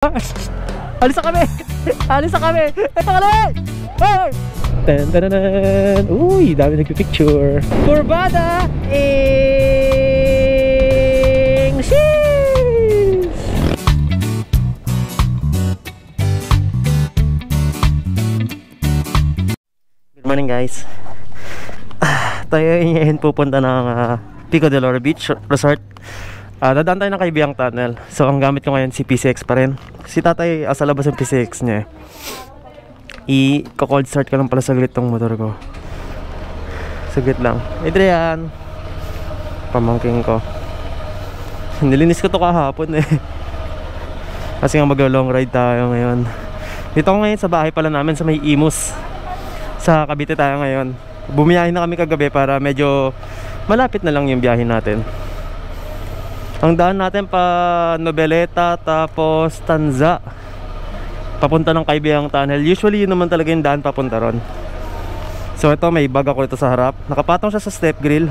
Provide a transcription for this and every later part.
Alis na kami! Alis na kami! Ito ka lang! Hey! Tan-tan-tan! Uy, dami nagpipicture. Kurbada! Sheesh! Good morning guys. Tayo ngayon pupunta ng Pico de Loro Beach Resort. Dadaan tayo ng Kaibiyang Tunnel. So ang gamit ko ngayon si PCX pa rin. Si tatay sa labas ng PCX niya. I-cold start ko lang pala saglit tong motor ko. Saglit lang. Adrian, pamangking ko. Nilinis ko to kahapon eh. Kasi nga mag-long ride tayo ngayon. Dito ko ngayon sa bahay pala namin sa may Imus. Sa Cavite tayo ngayon. Bumiyahin na kami kagabi para medyo malapit na lang yung biyahe natin. Ang daan natin pa Nobeleta tapos Tanza papunta ng Kaibiyang Tunnel. Usually yun naman talaga yung daan papunta ron. So ito may bag ako ito sa harap. Nakapatong siya sa step grill.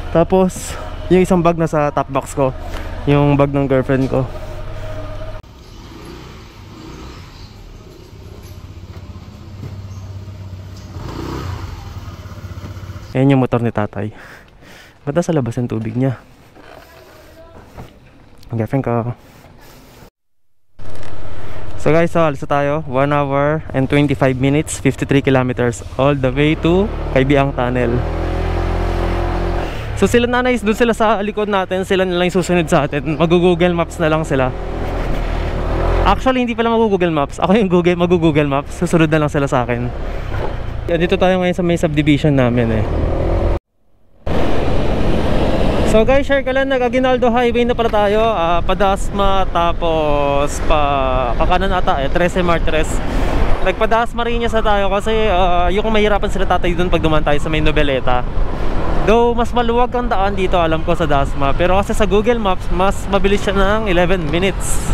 Tapos yung isang bag na sa top box ko, yung bag ng girlfriend ko. Ayan yung motor ni tatay. Ba't nasa labas ang tubig niya? Ang girlfriend ko. So guys, alis na tayo. 1 hour and 25 minutes, 53 kilometers all the way to Kaibiyang Tunnel. So sila nanay, doon sila sa likod natin. Sila na lang yung susunod sa atin. Mag-Google Maps na lang sila. Actually, hindi pala mag-Google Maps. Ako yung mag-Google Maps. Susunod na lang sila sa akin. Dito tayo ngayon sa may subdivision namin eh. So guys, share ka lang, nag-Aguinaldo Highway na pala tayo, Padasma, tapos kakanan ata 13 Martires. Nagpadasma rin niya sa tayo kasi yung mahirapan sila tatay dun pag dumaan tayo sa may Nobeleta. Though mas maluwag ang daan dito alam ko sa Dasma, pero kasi sa Google Maps mas mabilis siya ng 11 minutes.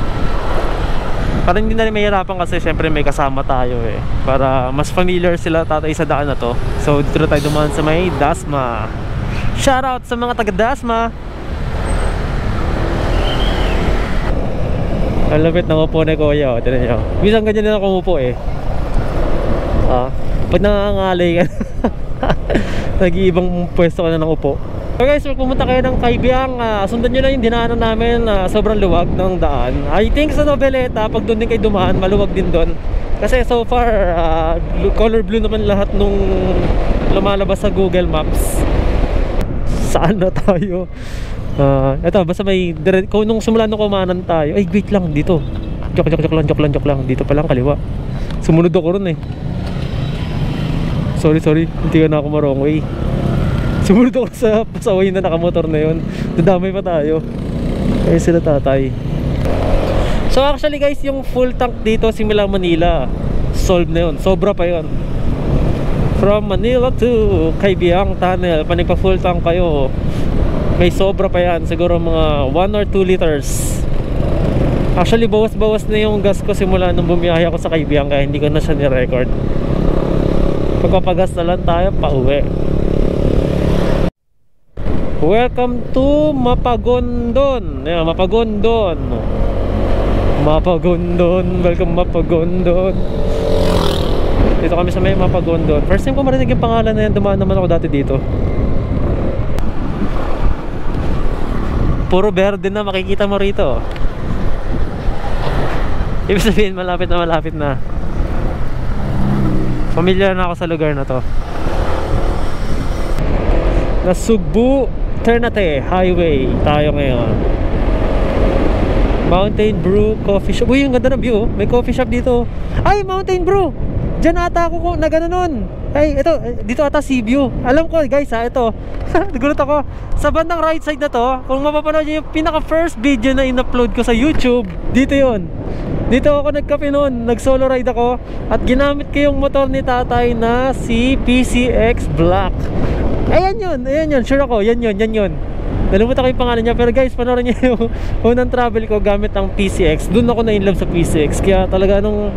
Parang hindi na rin mahirapan kasi syempre may kasama tayo eh, para mas familiar sila tatay sa daan na to. So dito na tayo dumaan sa may Dasma. Shoutout sa mga taga-Dasma. Ang lapit ng upo ni Kuya, tinan nyo. Minsan ganyan din ako umupo eh. Pag nangangalay ka nag-iibang pwesto ka na ng upo. So guys, pag pumunta kayo ng Kaibiyang, sundan nyo lang yung dinaanan namin. Sobrang luwag ng daan. I think sa Nobeleta, pag doon din kayo dumaan, maluwag din doon. Kasi so far, color blue naman lahat nung lumalabas sa Google Maps. Saan na tayo? Ito, basta may nung simula nung kumanan tayo. Ay, wait lang, dito. Joke lang. Dito pa lang, kaliwa. Sumunod ako ron eh. Sorry. Hindi ka na ako marong way. Sumunod ako sa way na nakamotor na yun. Dadamay pa tayo. Kaya sila tatay. So actually guys, yung full tank dito simula Manila, solve na yun. Sobra pa yun. From Manila to Kaibiyang Tunnel, panigpa full tank kayo, may sobra pa yan. Siguro mga 1 or 2 liters. Actually bawas na yung gas ko simula nung bumiyahe ako sa Kaibiyang, kaya hindi ko na siya ni-record. Pagpapagas na lang tayo pa uwi. Welcome to Mapagondon. Yeah, Mapagondon. Welcome Mapagondon. Dito kami sa may Mapagondon. First time ko marinig yung pangalan na yan. Dumaan naman ako dati dito. Puro verde na makikita mo rito. Ibig sabihin malapit na. Familiar na ako sa lugar na to. Nasugbu Ternate Highway tayo ngayon. Mountain Brew Coffee Shop. Uy, yung ganda ng view. May coffee shop dito. Ay, Mountain Brew. Diyan ata ako na gano'n nun. Ay, ito, dito ata Sea View. Alam ko guys ito. Nagulat ako. Sa bandang right side na to, kung mapapanood nyo yung pinaka first video na in-upload ko sa YouTube, dito yon. Dito ako nagkape noon, nag-solo ride ako. At ginamit ko yung motor ni tatay na si PCX Black. Ayan yun, sure ako, yan yun. Nalimutan ko yung pangalan niya, pero guys, panoorin niyo yung unang travel ko gamit ang PCX. Doon ako na-inlove sa PCX. Kaya talaga nung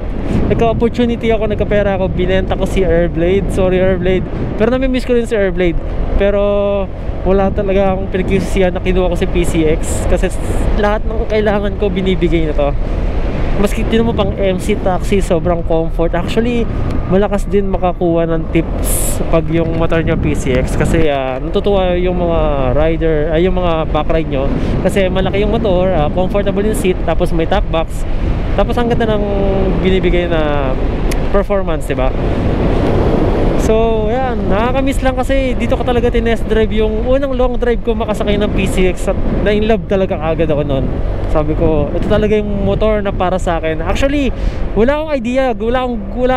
nagka-opportunity ako, nagka-pera ako, binenta ko si Airblade. Sorry Airblade, pero nami-miss ko rin si Airblade. Pero wala talaga akong pinag-isisihan na kinuha ko si PCX, kasi lahat ng kailangan ko binibigay na to. Maski tinan mo pang MC taxi, sobrang comfort. Actually, malakas din makakuha ng tips pag yung motor nyo PCX, kasi natutuwa yung mga rider, yung mga backride nyo, kasi malaki yung motor, comfortable yung seat, tapos may top box, tapos ang ganda ng binibigay na performance, diba? So, yan, nakakamiss lang kasi dito ko talaga tinest drive yung unang long drive ko makasakay ng PCX at na-inlove talaga agad ako noon. Sabi ko, ito talaga yung motor na para sa akin. Actually, wala akong idea, wala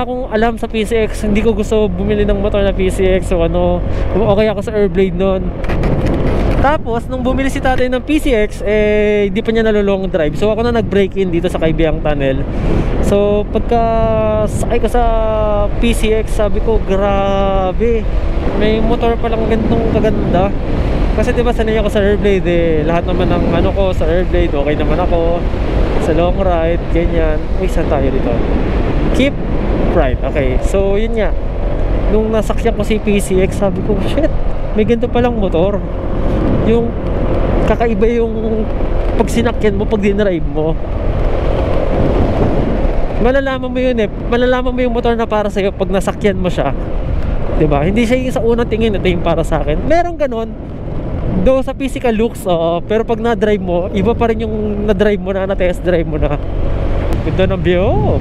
akong alam sa PCX. Hindi ko gusto bumili ng motor na PCX o ano, okay ako sa Airblade noon. Tapos, nung bumili si tatay ng PCX, hindi pa niya nalolong drive. So, ako na nag-break-in dito sa Kaibiyang Tunnel. So, pagka sakay ko sa PCX, sabi ko, grabe, may motor palang ganitong kaganda. Kasi diba sanay ako sa Airblade lahat naman ng ano ko sa Airblade, okay naman ako sa long ride, ganyan. Uy, saan tayo dito? Keep right, okay. So, yun nga, nung nasakyan ko si PCX, sabi ko, shit, may ganito palang motor. Yung kakaiba yung pag sinakyan mo, pag dinrive mo, malalaman mo yun malalaman mo yung motor na para sa'yo pag nasakyan mo siya, diba? Hindi siya yung sa unang tingin, ito yung para sa akin. Meron ganon though sa physical looks, pero pag na-drive mo, iba pa rin yung na-drive mo na, na-test drive mo na. Ganda ng view.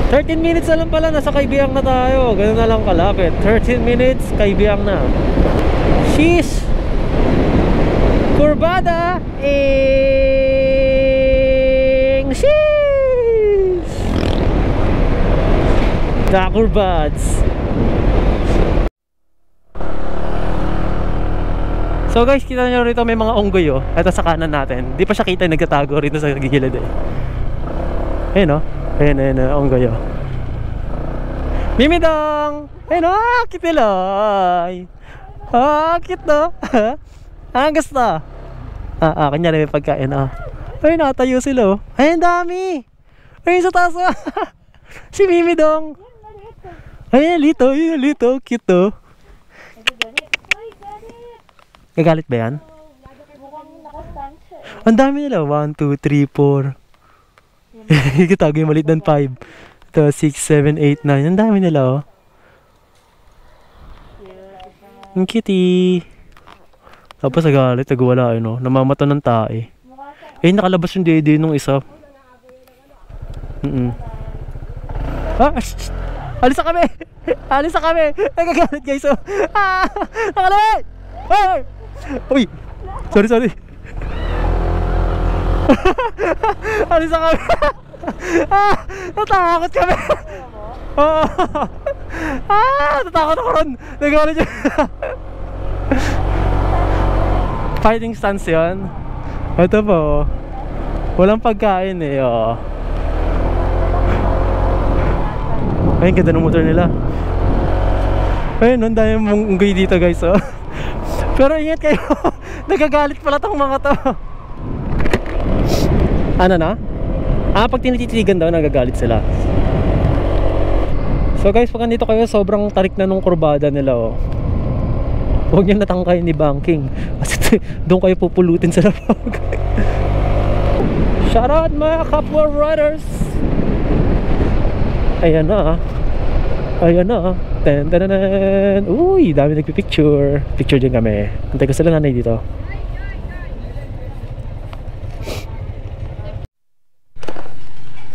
13 minutes na lang pala, nasa Kaibiyang na tayo. Ganun na lang kalapit, 13 minutes, Kaibiyang na. Sheesh! Kurbada! Sheesh! Dakurbads! So guys, kita nyo rito may mga unggoy ito sa kanan natin. Di pa siya kita, nagtatago rito sa gilid Ayun Ayun unggoy Mimidong! Ayun cute nila. Cute no? Ang gusto. Kanya may pagkain Ayun, natayo sila Ayun, dami. Ayun sa taas si Mimidong. Ayun, lito. Cute Gagalit ba yan? Ang dami nila. 1, 2, 3, 4. Kitago yung maliit ng 5. Ito, 6, 7, 8, 9. Ang dami nila Ang cutie. Tapos nagalit, nagwala namamato ng tae. Nakalabas yung dede nung isa. Alis na kami! Nagagalit guys nakalaway! Uy! Sorry alis na kami! Natakot kami! Natakot ako ron! Nagagalit yun! Fighting stance yun. Ito po walang pagkain Ayun, ganda ng motor nila. Ayun, ang dami mong unggoy dito guys Pero ingat kayo nagagalit pala tong mga to. Ano na? Pag tinititigan daw nagagalit sila. So guys, pag nandito kayo, sobrang tarik na nung kurbada nila huwag nyo natangkayin ni banking kasi doon kayo pupulutin sa labag. Shout out mga kapwa riders. Ayan na Ten. Uy, dami nagpipicture. Picture din kami. Antay ko sila nanay dito.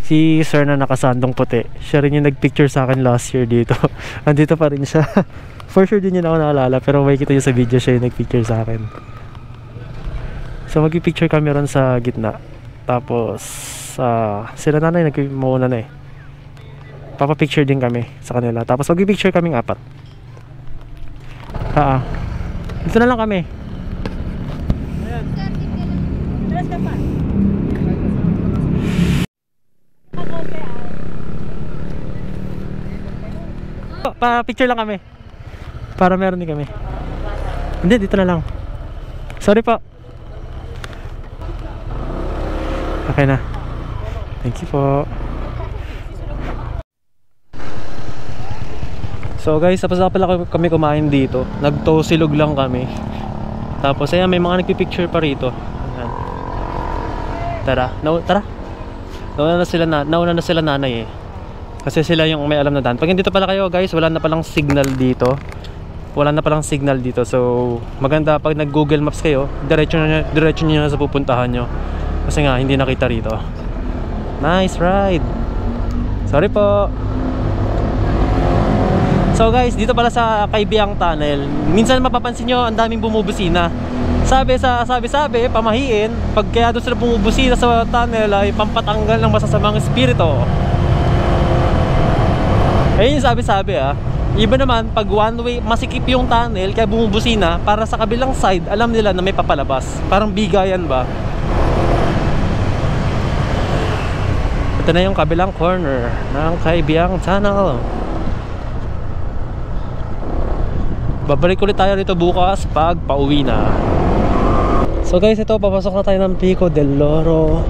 Si sir na nakasandong puti, siya rin yung nagpicture sa akin last year dito. Andito pa rin siya. For sure din yun ako naalala, pero may kita yung sa video, siya yung nagpicture sa akin. So magpipicture kami ron sa gitna. Tapos sila nanay nagmuna na papapicture din kami sa kanila. Tapos magpipicture kaming 4. Dito na lang kami. Pa-picture lang kami para meron din kami. Hindi, dito na lang. Sorry po. Okay na. Thank you po. So guys, tapos na pala kami kumain dito. Nagtosilog lang kami. Tapos ayan, may mga nagpipicture pa rito. Ayan. Tara. Tara. Nauna na sila nanay eh. Kasi sila yung may alam na daan. Pag dito pala kayo guys, wala na palang signal dito. So maganda pag nag Google Maps kayo, diretso nyo na sa pupuntahan nyo. Kasi nga hindi nakita rito. Nice ride. Sorry po. So guys, dito pala sa Kaibiyang Tunnel, minsan mapapansin nyo ang daming bumubusina. Sabi, pamahiin. Pag kaya doon sila bumubusina sa tunnel ay pampatanggal ng masasamang espiritu. Ayun yung sabi ah. Iba naman, pag one way, masikip yung tunnel, kaya bumubusina, para sa kabilang side, alam nila na may papalabas. Parang bigayan ba? Ito na yung kabilang corner ng Kaibiyang Tunnel. Babalik ulit tayo dito bukas pag pauwi na. So guys, ito, papasok na tayo ng Pico del Loro.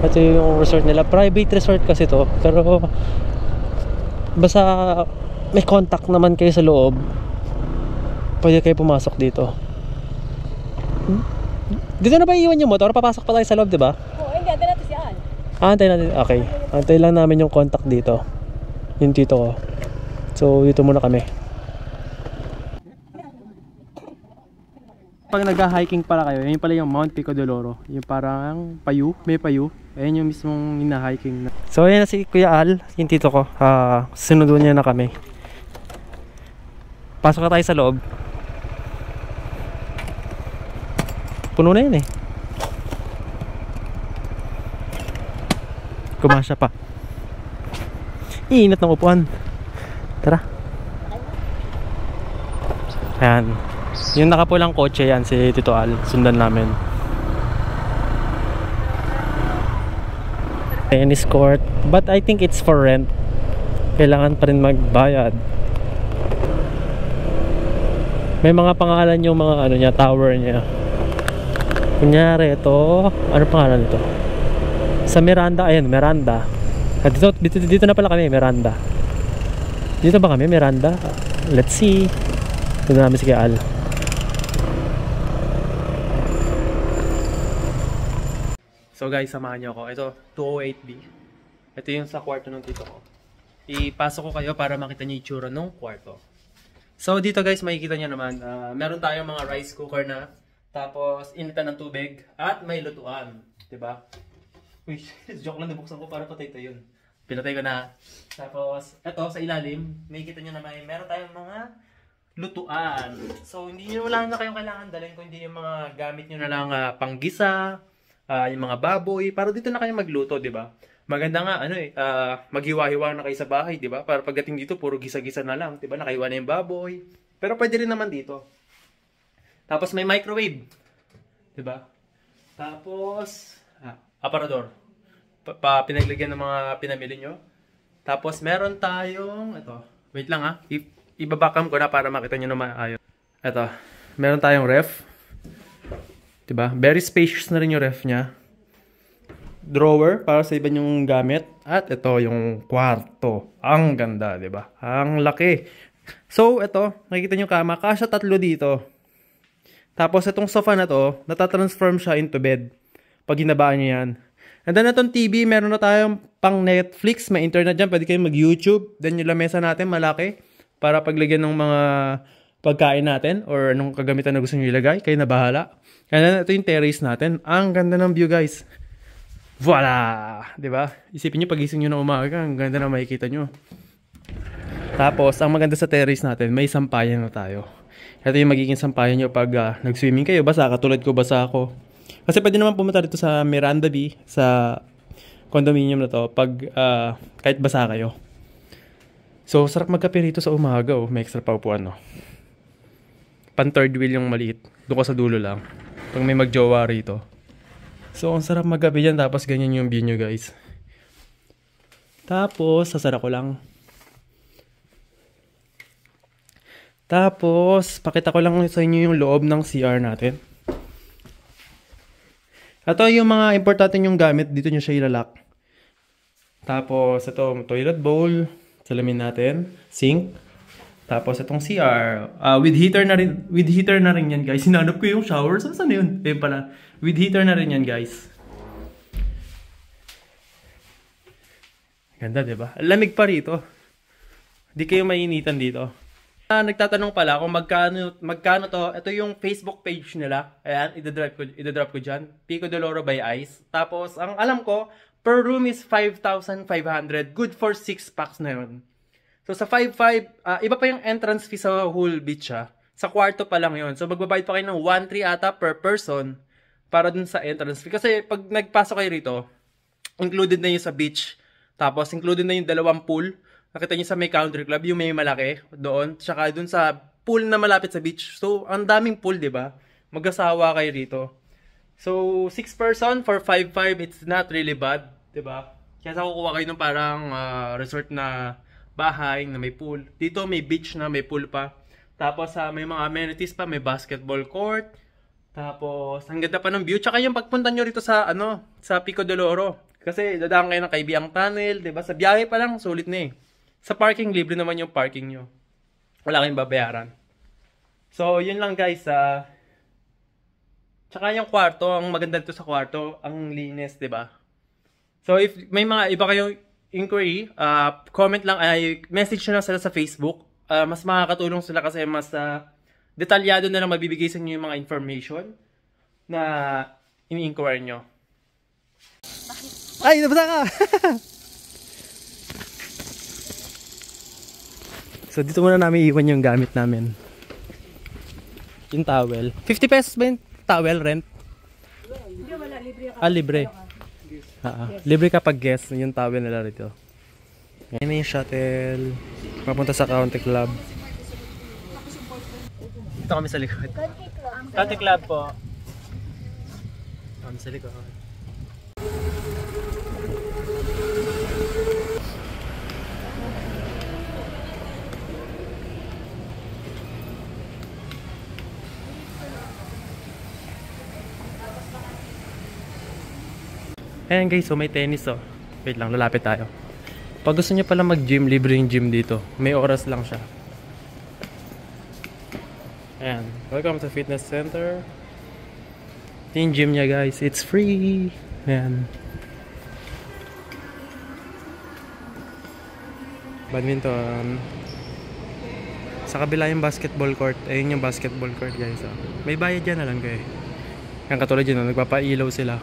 Ito yung resort nila. Private resort kasi to. Pero basta may contact naman kayo sa loob, pwede kayo pumasok dito. Dito na ba iiwan yung motor? Papasok pa tayo sa loob, diba? Oo, hindi. Antay natin si Al. Antay natin. Okay. Antay lang namin yung contact dito. Yung tito ko. So dito muna kami. Pag nag-hiking pala kayo, yun pala yung Mount Pico del Loro. Yung parang payu, may payu. Ayan yung mismong hina-hiking na. So ayan na si Kuya Al, yung tito ko. Sinunod niya na kami. Pasok na tayo sa loob. Puno na yun eh. Kumasya pa. Iinit ng upuan. Tara. Ayan. Yung nakapulang kotse yan, si Tito Al. Sundan namin. Tennis court. But I think it's for rent. Kailangan pa rin magbayad. May mga pangalan yung mga ano niya, tower niya. Kunyari ito, ano pangalan nito? Sa Miranda, ayan, Miranda. Dito na pala kami, Miranda. Dito ba kami, Miranda? Let's see. Dito namin si Al. So guys, samahan niyo ako. Ito, 208B. Ito yung sa kwarto ng tito ko. Ipasok ko kayo para makita niyo yung itsura ng kwarto. So dito guys, makikita niyo naman, meron tayong mga rice cooker na, tapos initan ng tubig, at may lutuan. Diba? Uy, joke lang, nabuksan ko para patay ito yun. Pinatay ko na. Tapos, ito sa ilalim, makikita niyo naman, meron tayong mga lutuan. So hindi niyo wala na kayong kailangan dalhin, kundi yung mga gamit niyo na lang panggisa, yung mga baboy, para dito na kayo magluto, di ba? Maganda nga, maghiwa-hiwa na kayo sa bahay, di ba? Para pagdating dito, puro gisa-gisa na lang, di ba? Nakahiwa na yung baboy. Pero pwede rin naman dito. Tapos may microwave, di ba? Tapos, aparador. Pinaglagyan ng mga pinamili nyo. Tapos meron tayong, ito, wait lang ibabakam ko na para makita nyo na maayos. Ito, meron tayong ref. Diba? Very spacious na rin yung ref niya. Drawer para sa iba yung gamit. At ito yung kwarto. Ang ganda, diba? Ang laki. So, ito, nakikita nyo kama. Kasya 3 dito. Tapos, itong sofa na to, natatransform siya into bed. Pag ginabaan nyo yan. And then, itong TV, meron na tayong pang Netflix. May internet dyan. Pwede kayong mag-YouTube. Then, yung lamesa natin, malaki. Para paglagyan ng mga pagkain natin. Or anong kagamitan na gusto nyo ilagay. Kayo na bahala. And then, ito yung terrace natin. Ang ganda ng view, guys. Voila! Diba? Isipin nyo, pagising nyo na umaga, ang ganda na makikita nyo. Tapos, ang maganda sa terrace natin, may sampayan na tayo. Ito yung magiging sampayan nyo pag nag-swimming kayo. Basa, katulad ko, basa ako. Kasi pwede naman pumunta dito sa Miranda B, sa condominium na to, pag kahit basa kayo. So, sarap magkape rito sa umaga. May extra paupuan, no? Pan third wheel yung maliit. Doon ko sa dulo lang. Pag may magjowa rito. So, ang sarap magkape dyan. Tapos, ganyan yung view nyo, guys. Tapos, sasara ko lang. Tapos, pakita ko lang sa inyo yung loob ng CR natin. Ito yung mga importante yung gamit. Dito nyo siya ilalak. Tapos, ito, toilet bowl. Salamin natin. Sink. Tapos, itong CR. With heater na rin yan, guys. Sinanap ko yung shower. Saan na yun? Ayun pala. With heater na rin yan, guys. Ganda, diba? Lamig pa rito. Di kayo mainitan dito. Nagtatanong pala kung magkano to. Ito yung Facebook page nila. Ayan, idadrop ko dyan. Pico de Oro by Ice. Tapos, ang alam ko, per room is 5,500. Good for 6 packs na yun. So, sa 5,500, iba pa yung entrance fee sa whole beach, ha. Sa kwarto pa lang yun. So, magbabayad pa kayo ng 1,300 ata per person para dun sa entrance fee. Kasi, pag nagpasok kayo rito, included na yung sa beach. Tapos, included na yung 2 pool. Nakita nyo sa may country club, yung may malaki doon. Tsaka dun sa pool na malapit sa beach. So, ang daming pool, diba? Mag-asawa kayo rito. So, 6 person for 5,500, it's not really bad, diba? Kaya sa kukuha kayo ng parang resort na bahay na may pool. Dito may beach na may pool pa. Tapos, may mga amenities pa, may basketball court. Tapos, ang ganda pa ng view. Tsaka yung pagpunta nyo rito sa, sa Pico de Oro. Kasi, dadaan kayo ng Kaibiyang Tunnel, diba? Sa biyahe pa lang, sulit na eh. Sa parking, libre naman yung parking nyo. Wala kayong babayaran. So, yun lang guys. Tsaka yung kwarto, ang maganda dito sa kwarto, ang linis, diba? So, if may mga iba kayong inquiry, comment lang, message nyo lang sila sa Facebook. Mas makakatulong sila kasi mas detalyado na lang mabibigay sa inyo yung mga information na ini-inquire nyo. Ay, nabasa ka! So, dito muna namin iwan yung gamit namin. Yung towel. 50 pesos ba yung towel rent? Hindi, wala. Libre ka. Libre. Libre kapag guest. Yung towel nila rito. Ngayon na yung shuttle. Papunta sa Country Club. Dito kami sa likod. Country Club po. Kami sa likod. Ayan guys, so may tennis oh. Wait lang, lalapit tayo. Pag gusto nyo pala mag-gym, libre yung gym dito. May oras lang siya. Ayan, welcome to fitness center. Ito yung gym niya guys, it's free. Ayan. Badminton. Sa kabila yung basketball court. Ayun yung basketball court guys oh. May bayad dyan na lang kayo. Yan katulad yun, nagpapailaw sila.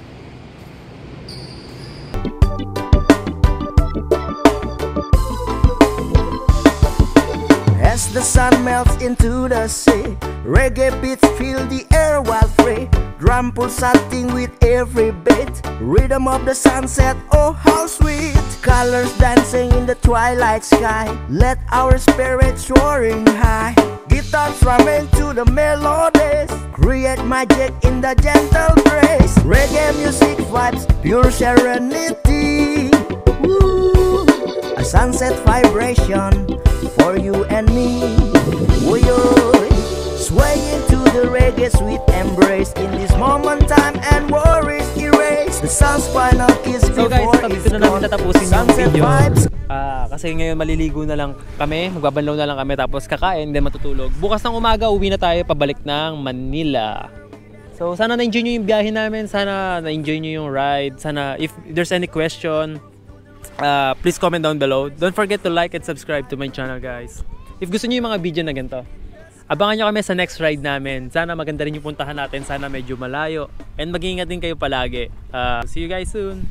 As the sun melts into the sea, reggae beats fill the air while free. Drum pulsating with every beat, rhythm of the sunset, oh how sweet. Colors dancing in the twilight sky, let our spirits soaring high. Guitar strumming to the melodies, create magic in the gentle grace. Reggae music vibes, pure serenity. Woo! A sunset vibration for you and me. Woyoy, swaying to the reggae sweet embrace. In this moment time and worries erase. The sun's final kiss so guys, before dito na namin tatapusin yung video. vibes. Kasi ngayon maliligo na lang kami, magbabanlaw na lang kami, tapos kakain, then matutulog. Bukas ng umaga, uwi na tayo pabalik ng Manila. So sana na-enjoy nyo yung biyahe namin, sana na-enjoy nyo yung ride. Sana if there's any question, please comment down below. Don't forget to like and subscribe to my channel guys. If gusto niyo yung mga video na ganito, abangan nyo kami sa next ride namin. Sana maganda rin yung puntahan natin. Sana medyo malayo. And mag-iingat din kayo palagi. See you guys soon.